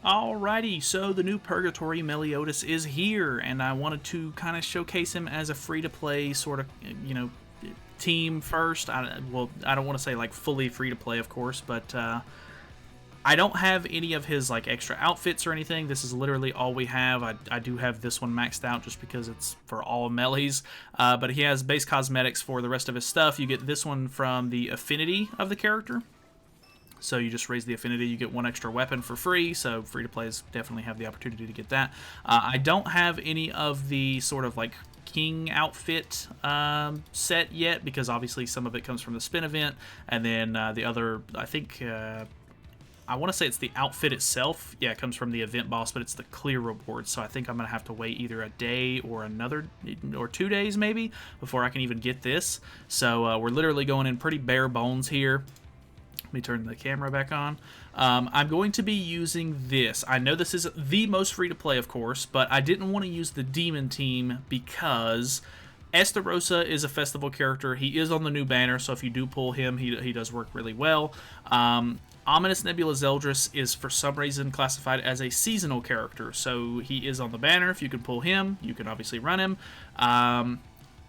Alrighty, so the new Purgatory Meliodas is here, and I wanted to kind of showcase him as a free-to-play sort of, team first. I don't want to say like fully free-to-play, of course, but I don't have any of his like extra outfits or anything. This is literally all we have. I do have this one maxed out just because it's for all melees, but he has base cosmetics for the rest of his stuff. You get this one from the affinity of the character. So you just raise the affinity, you get one extra weapon for free, so free-to-plays definitely have the opportunity to get that. I don't have any of the sort of like king outfit set yet, because obviously some of it comes from the spin event, and then the other, I think, I want to say it's the outfit itself. Yeah, it comes from the event boss, but it's the clear reward, so I think I'm going to have to wait either a day or 2 days maybe before I can even get this. So we're literally going in pretty bare bones here. Let me turn the camera back on. I'm going to be using this. I know this is the most free-to-play, of course, but I didn't want to use the Demon Team because Estarossa is a festival character. He is on the new banner, so if you do pull him, he does work really well. Ominous Nebula Zeldris is for some reason classified as a seasonal character, so he is on the banner. If you can pull him, you can obviously run him.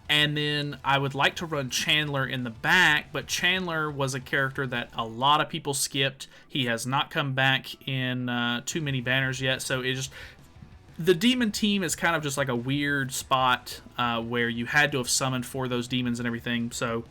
And then I would like to run Chandler in the back, but Chandler was a character that a lot of people skipped. He has not come back in too many banners yet, so the demon team is kind of just like a weird spot where you had to have summoned for those demons and everything, so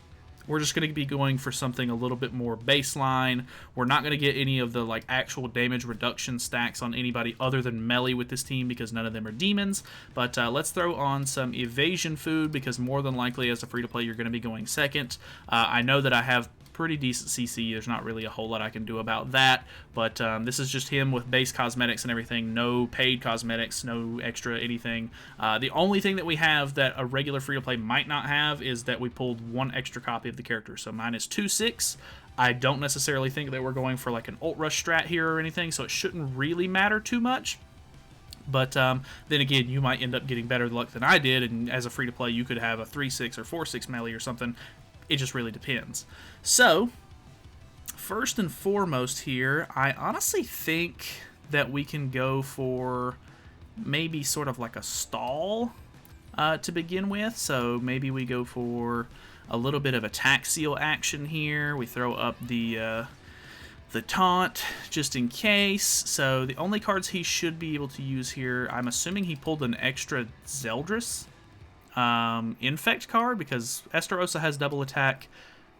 we're just going to be going for something a little bit more baseline. We're not going to get any of the like actual damage reduction stacks on anybody other than melee with this team because none of them are demons. But let's throw on some evasion food because more than likely as a free-to-play you're going to be going second. I know that I have pretty decent CC. There's not really a whole lot I can do about that, but this is just him with base cosmetics and everything. No paid cosmetics, no extra anything. The only thing that we have that a regular free-to-play might not have is that we pulled one extra copy of the character, so mine is 2/6. I don't necessarily think that we're going for like an ult rush strat here or anything, so it shouldn't really matter too much. But then again, you might end up getting better luck than I did, and as a free-to-play you could have a 3/6 or 4/6 melee or something. It just really depends. So, first and foremost here, I honestly think that we can go for maybe sort of like a stall to begin with. So maybe we go for a little bit of attack seal action here. We throw up the taunt just in case. So the only cards he should be able to use here, I'm assuming he pulled an extra Zeldris infect card because Estarossa has double attack,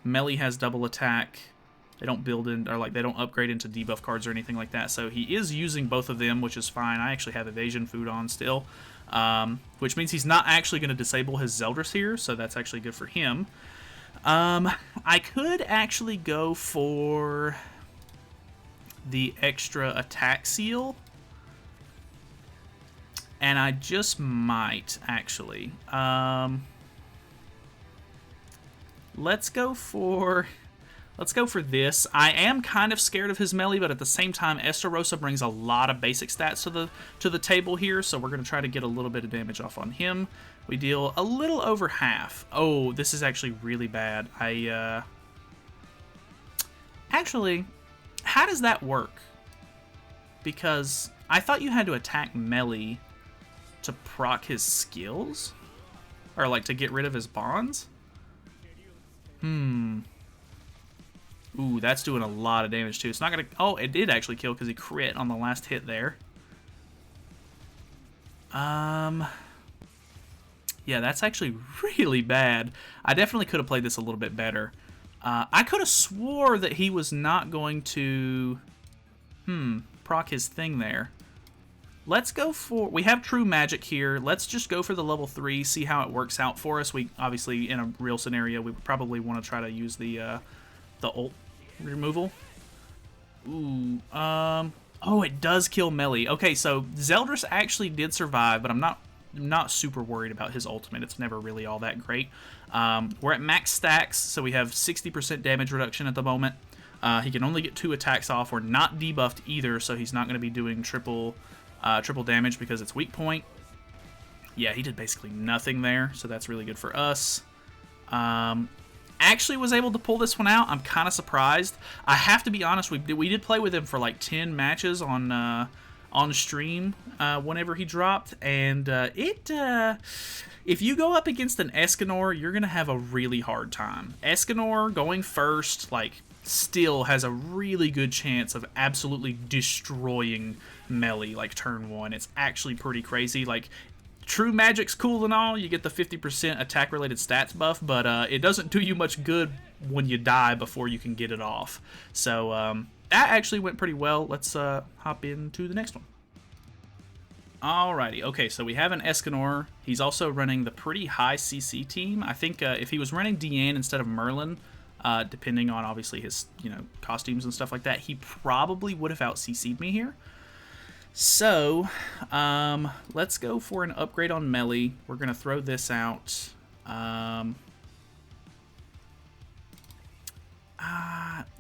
Melee has double attack. They don't build in, or like they don't upgrade into debuff cards or anything like that. So he is using both of them, which is fine. I actually have evasion food on still, which means he's not actually going to disable his Zeldris here. So that's actually good for him. I could actually go for the extra attack seal. And I just might, actually. Let's go for this. I am kind of scared of his melee, but at the same time, Estarossa brings a lot of basic stats to the table here, so we're going to try to get a little bit of damage off on him. We deal a little over half. Oh, this is actually really bad. Actually, how does that work? Because I thought you had to attack melee to proc his skills? Or like to get rid of his bonds? Ooh, that's doing a lot of damage too. It's not gonna... Oh, it did actually kill because he crit on the last hit there. Yeah, that's actually really bad. I definitely could have played this a little bit better. I could have swore that he was not going to... proc his thing there. Let's go for... We have True Magic here. Let's just go for the level 3, see how it works out for us. We obviously, in a real scenario, we would probably want to try to use the ult removal. Ooh, oh, it does kill melee. Okay, so Zeldris actually did survive, but I'm not super worried about his ultimate. It's never really all that great. We're at max stacks, so we have 60% damage reduction at the moment. He can only get 2 attacks off. We're not debuffed either, so he's not going to be doing triple damage because it's weak point. Yeah, he did basically nothing there, so that's really good for us. Actually was able to pull this one out. I'm kind of surprised. I have to be honest, we did play with him for like 10 matches on on stream whenever he dropped, and if you go up against an Escanor, you're gonna have a really hard time. Escanor going first, like, still has a really good chance of absolutely destroying Melly, like, turn 1. It's actually pretty crazy. Like, True Magic's cool and all, you get the 50% attack-related stats buff, but it doesn't do you much good when you die before you can get it off. So, that actually went pretty well. Let's hop into the next one. Alrighty, okay, so we have an Escanor. He's also running the pretty high CC team. I think if he was running Diane instead of Merlin, depending on obviously his, costumes and stuff like that, he probably would have out-CC'd me here. So, let's go for an upgrade on Melly. We're going to throw this out.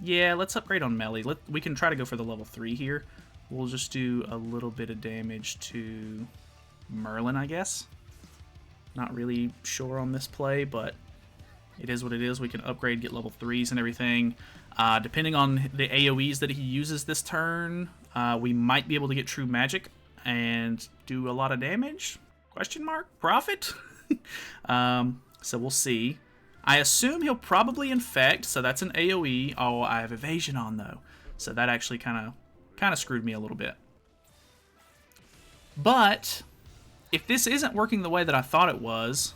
Yeah, let's upgrade on Melly. We can try to go for the level 3 here. We'll just do a little bit of damage to Merlin, I guess. Not really sure on this play, but it is what it is. We can upgrade, get level 3s and everything. Depending on the AoEs that he uses this turn, we might be able to get True Magic and do a lot of damage? Question mark? Profit? So we'll see. I assume he'll probably infect, so that's an AoE. Oh, I have evasion on though, so that actually kind of screwed me a little bit. But if this isn't working the way that I thought it was,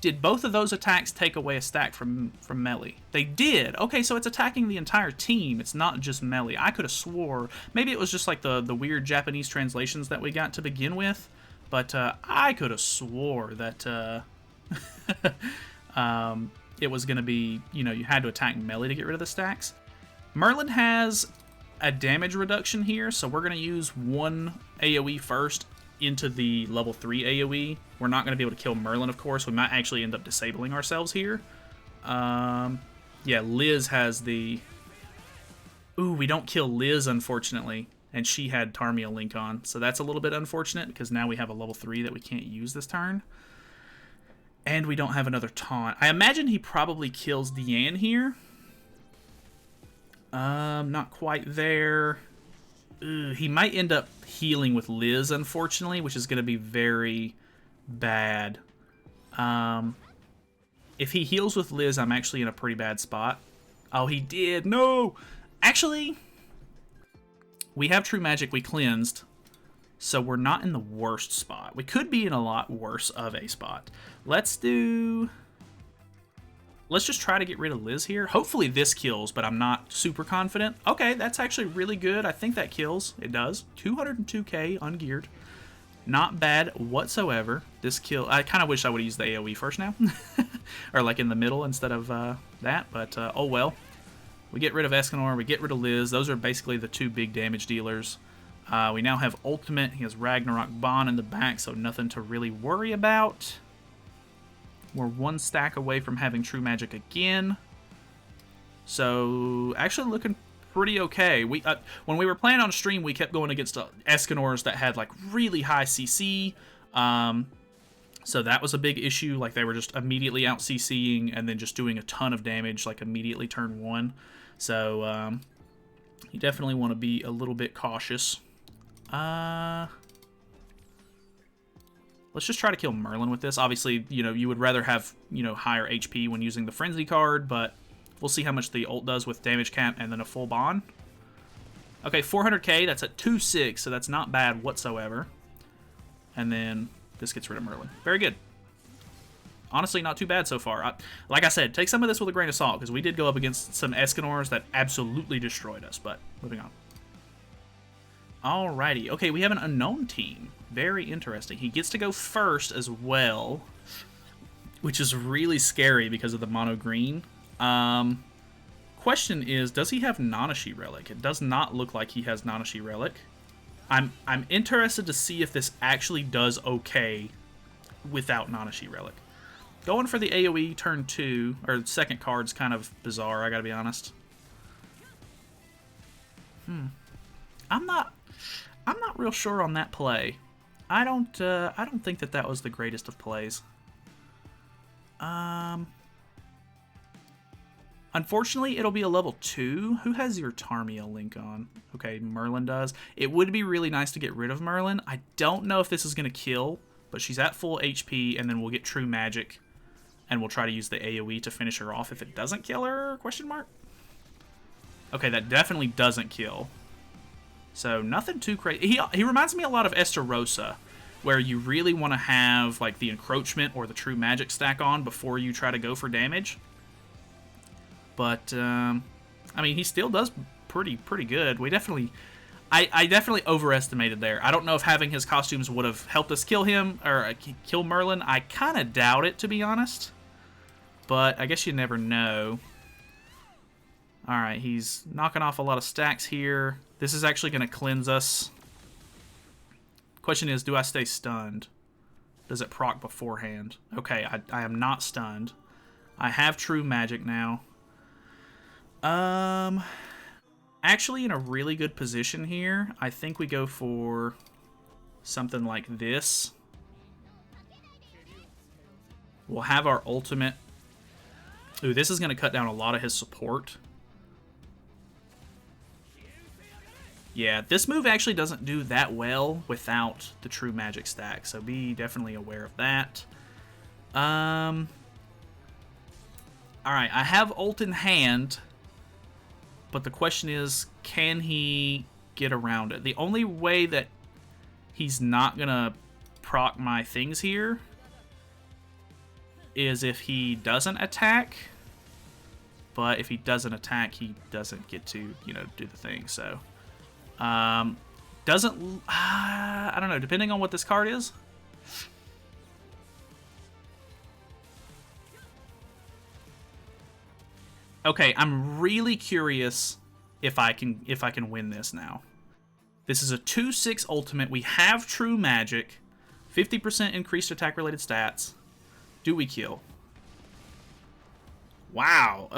did both of those attacks take away a stack from Melly? They did. Okay, so it's attacking the entire team. It's not just Melly. I could have swore maybe it was just like the weird Japanese translations that we got to begin with, but I could have swore that it was going to be, you had to attack Melly to get rid of the stacks. Merlin has a damage reduction here, so we're going to use one AoE first into the level 3 AoE. We're not going to be able to kill Merlin, of course. We might actually end up disabling ourselves here. Yeah, Liz has the... Ooh, we don't kill Liz, unfortunately. And she had Tarmia Link on, so that's a little bit unfortunate, because now we have a level 3 that we can't use this turn. And we don't have another taunt. I imagine he probably kills Diane here. Not quite there. He might end up healing with Liz, unfortunately, which is going to be very bad. If he heals with Liz, I'm actually in a pretty bad spot. Oh, he did. No! Actually, we have True Magic. We cleansed. So we're not in the worst spot. We could be in a lot worse of a spot. Let's just try to get rid of Liz here. Hopefully this kills, but I'm not super confident. Okay, that's actually really good. I think that kills. It does. 202k ungeared. Not bad whatsoever. This kill... I kind of wish I would have used the AoE first now. Or like in the middle instead of that, but oh well. We get rid of Escanor. We get rid of Liz. Those are basically the two big damage dealers. We now have Ultimate. He has Ragnarok Bond in the back, so nothing to really worry about. We're one stack away from having True Magic again. So, actually looking pretty okay. When we were playing on stream, we kept going against Escanors that had like really high CC. So that was a big issue. Like they were just immediately out CCing and then just doing a ton of damage like immediately turn 1. So, you definitely want to be a little bit cautious. Let's just try to kill Merlin with this. Obviously, you would rather have, higher HP when using the Frenzy card, but we'll see how much the ult does with damage cap and then a full bond. Okay, 400k, that's at 2.6, so that's not bad whatsoever. And then this gets rid of Merlin. Very good. Honestly, not too bad so far. Like I said, take some of this with a grain of salt, because we did go up against some Escanors that absolutely destroyed us, but moving on. Alrighty, okay, we have an unknown team. Very interesting. He gets to go first as well, which is really scary because of the mono green. Question is, does he have Nanashi Relic? It does not look like he has Nanashi Relic. I'm interested to see if this actually does okay without Nanashi Relic. Going for the AoE turn 2, or second card's kind of bizarre, I gotta be honest. I'm not real sure on that play. I don't think that was the greatest of plays. Unfortunately, it'll be a level 2. Who has your Tarmia link on? Okay, Merlin does. It would be really nice to get rid of Merlin. I don't know if this is going to kill, but she's at full HP, and then we'll get True Magic, and we'll try to use the AoE to finish her off if it doesn't kill her, question mark? Okay, that definitely doesn't kill. So, nothing too crazy. He reminds me a lot of Estarossa, where you really want to have like the encroachment or the True Magic stack on before you try to go for damage. But I mean, he still does pretty good. We definitely, I definitely overestimated there. I don't know if having his costumes would have helped us kill him or kill Merlin. I kind of doubt it, to be honest. But I guess you never know. All right, he's knocking off a lot of stacks here. This is actually going to cleanse us. Question is, do I stay stunned? Does it proc beforehand? Okay, I am not stunned. I have True Magic now. Actually in a really good position here. I think we go for something like this. We'll have our ultimate. Ooh, this is going to cut down a lot of his support. Yeah, this move actually doesn't do that well without the True Magic stack, so be definitely aware of that. Alright, I have ult in hand, but the question is, can he get around it? The only way that he's not gonna proc my things here is if he doesn't attack, but if he doesn't attack, he doesn't get to, you know, do the thing, so... I don't know, depending on what this card is. Okay, I'm really curious if I can win this now. This is a 2/6 ultimate. We have True Magic, 50% increased attack related stats. Do we kill? Wow.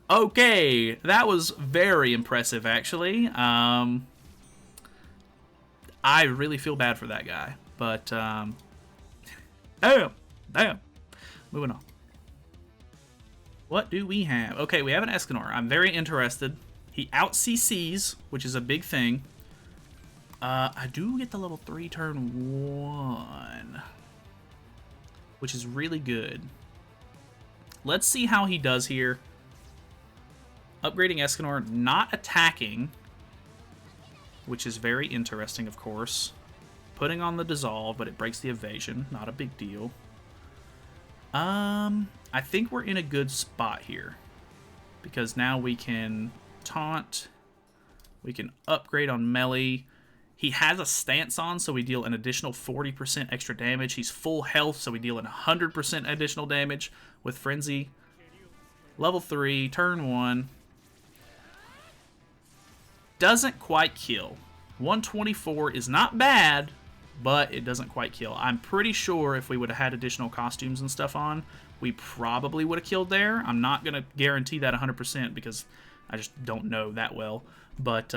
Okay, that was very impressive, actually. I really feel bad for that guy, but damn. Moving on. What do we have? Okay, we have an Escanor. I'm very interested. He out CCs, which is a big thing. I do get the level 3 turn 1, which is really good. Let's see how he does here. Upgrading Escanor, not attacking, which is very interesting, of course. Putting on the dissolve, but it breaks the evasion. Not a big deal. I think we're in a good spot here, because now we can taunt. We can upgrade on melee. He has a stance on, so we deal an additional 40% extra damage. He's full health, so we deal an 100% additional damage with Frenzy. Level 3, turn 1. Doesn't quite kill. 124 is not bad, but it doesn't quite kill. I'm pretty sure if we would have had additional costumes and stuff on, we probably would have killed there. I'm not going to guarantee that 100% because I just don't know that well. But,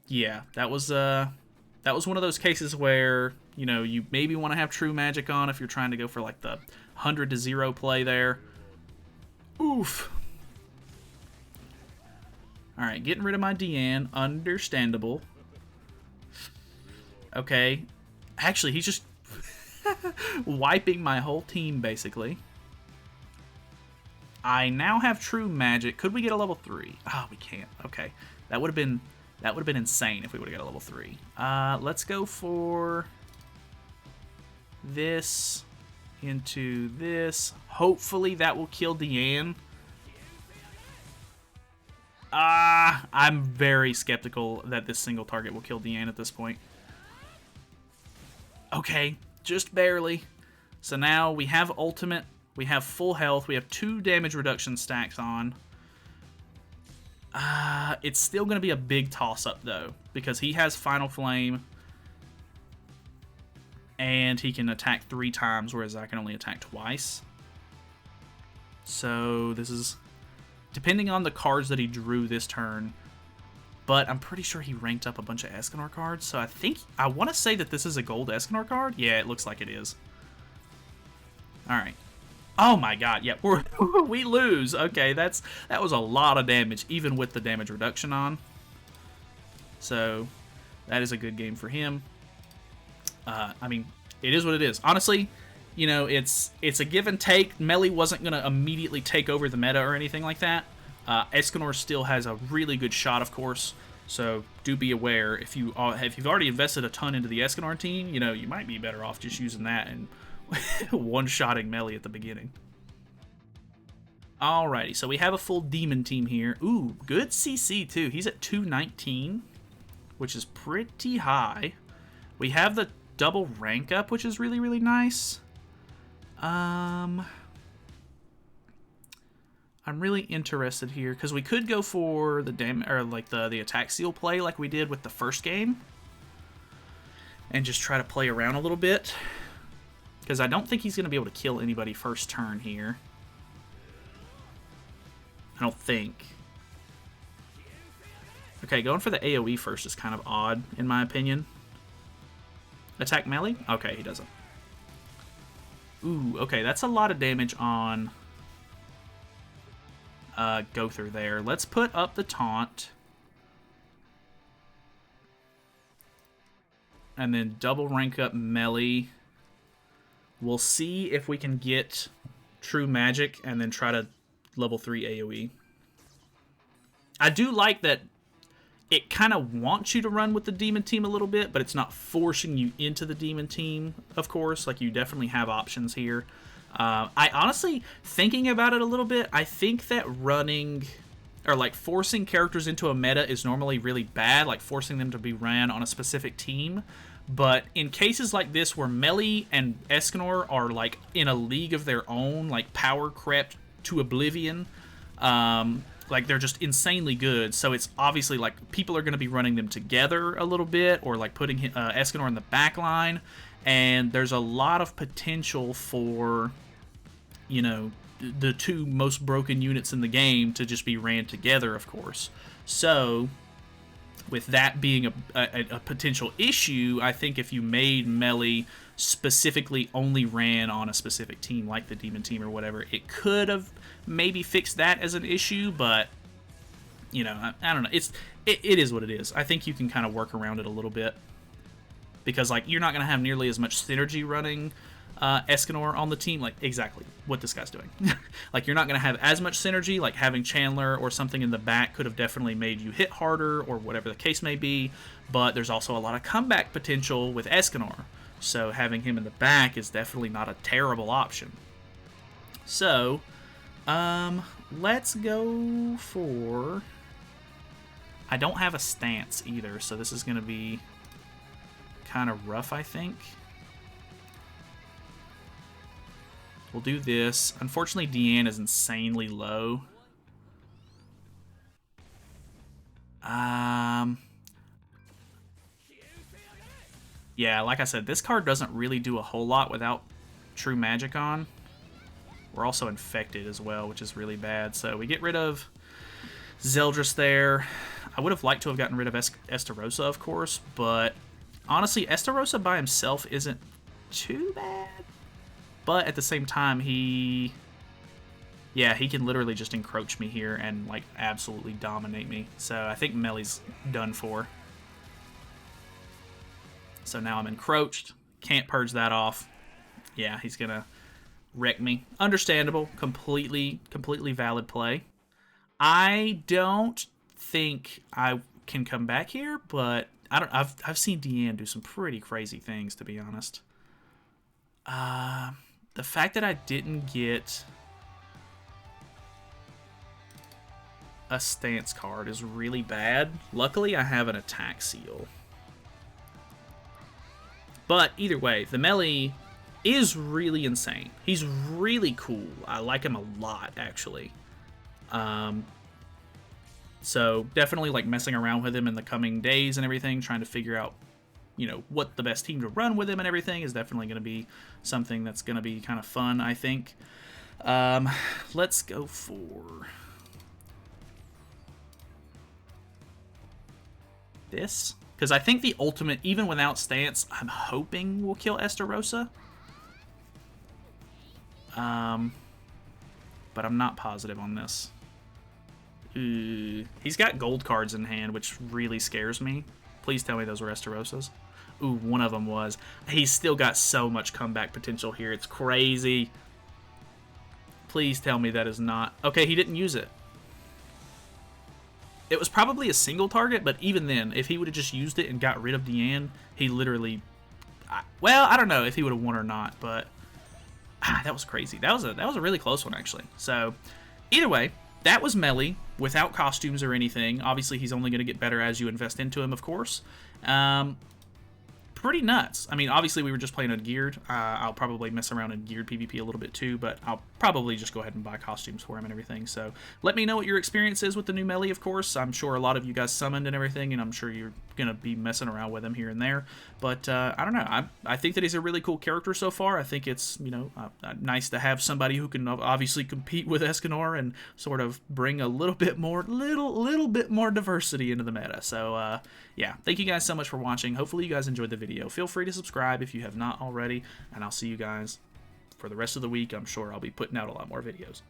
yeah, that was one of those cases where, you know, you maybe want to have True Magic on if you're trying to go for like the 100 to 0 play there. Oof. All right, getting rid of my Diane, understandable. Okay, actually he's just wiping my whole team basically. I now have True Magic. Could we get a level 3? Oh, we can't. Okay, that would have been insane if we would have got a level 3. Let's go for this into this. Hopefully that will kill Diane. I'm very skeptical that this single target will kill Diane at this point. Okay, just barely. So now we have ultimate, we have full health, we have 2 damage reduction stacks on. It's still going to be a big toss-up, though, because he has Final Flame, and he can attack 3 times, whereas I can only attack twice. So this is, depending on the cards that he drew this turn, but I'm pretty sure he ranked up a bunch of Escanor cards, so I want to say that this is a gold Escanor card. Yeah, it looks like it is. Alright. Oh my god, yeah, we lose. Okay, that was a lot of damage, even with the damage reduction on. So, that is a good game for him. I mean, it is what it is. Honestly, you know, it's a give and take. Melly wasn't going to immediately take over the meta or anything like that. Escanor still has a really good shot, of course. So do be aware, if you've already invested a ton into the Escanor team, you know, you might be better off just using that and one-shotting Melly at the beginning. Alrighty, so we have a full demon team here. Ooh, good CC too. He's at 219, which is pretty high. We have the double rank up, which is really, really nice. I'm really interested here because we could go for the the attack seal play like we did with the first game, and just try to play around a little bit. Because I don't think he's going to be able to kill anybody first turn here. I don't think. Okay, going for the AoE first is kind of odd, in my opinion. Attack melee? Okay, he doesn't. Ooh, okay, that's a lot of damage on Gowther there. Let's put up the taunt. And then double rank up melee. We'll see if we can get true magic and then try to level 3 AoE. I do like that it kind of wants you to run with the demon team a little bit, but it's not forcing you into the demon team, of course. Like, you definitely have options here. I honestly, thinking about it a little bit, I think that running, or like forcing characters into a meta is normally really bad, like forcing them to be ran on a specific team. But in cases like this where Melly and Escanor are like in a league of their own, like power crept to oblivion, like they're just insanely good. So it's obviously like people are going to be running them together a little bit, or like putting Escanor in the back line. And there's a lot of potential for, you know, the two most broken units in the game to just be ran together, of course. So with that being a potential issue, I think if you made Melly specifically only ran on a specific team, like the Demon team or whatever, it could have maybe fixed that as an issue, but, you know, I don't know. It is what it is. I think you can kind of work around it a little bit. Because, like, you're not going to have nearly as much synergy running Escanor on the team. Like, exactly what this guy's doing. Like, you're not going to have as much synergy. Like, having Chandler or something in the back could have definitely made you hit harder, or whatever the case may be. But there's also a lot of comeback potential with Escanor. So having him in the back is definitely not a terrible option. So, let's go for... I don't have a stance either, so this is going to be kind of rough, I think. We'll do this. Unfortunately, Diane is insanely low. Yeah, like I said, this card doesn't really do a whole lot without true magic on. We're also infected as well, which is really bad. So we get rid of Zeldris there. I would have liked to have gotten rid of Estarossa, of course, but honestly, Estarossa by himself isn't too bad. But at the same time, he can literally just encroach me here and, like, absolutely dominate me. So I think Melly's done for. So now I'm encroached. Can't purge that off. Yeah, he's going to wreck me. Understandable. Completely valid play. I don't think I can come back here, but I've seen Diane do some pretty crazy things, to be honest. The fact that I didn't get a stance card is really bad. Luckily, I have an attack seal. But either way, the melee is really insane. He's really cool. I like him a lot, actually. So definitely like messing around with him in the coming days and everything, trying to figure out, you know, what the best team to run with him and everything is definitely going to be something that's going to be kind of fun, I think. Let's go for this, because I think the ultimate, even without stance, I'm hoping will kill Estarossa. but I'm not positive on this. He's got gold cards in hand, which really scares me. Please tell me those were Estarosas. Ooh, one of them was. He's still got so much comeback potential here. It's crazy. Please tell me that is not... Okay, he didn't use it. It was probably a single target, but even then, if he would have just used it and got rid of Diane, he literally... Well, I don't know if he would have won or not, but... that was crazy. That was a really close one, actually. So, either way, that was Melly, without costumes or anything. Obviously, he's only going to get better as you invest into him, of course. Pretty nuts. I mean, obviously, we were just playing on geared. I'll probably mess around in geared PvP a little bit too, but I'll probably just go ahead and buy costumes for him and everything. So let me know what your experience is with the new Melly, of course. I'm sure a lot of you guys summoned and everything, and I'm sure you're going to be messing around with him here and there. But I don't know. I think that he's a really cool character so far. I think it's, you know, nice to have somebody who can obviously compete with Escanor and sort of bring a little bit more diversity into the meta. So yeah, thank you guys so much for watching. Hopefully you guys enjoyed the video. Feel free to subscribe if you have not already, and I'll see you guys for the rest of the week. I'm sure I'll be putting out a lot more videos.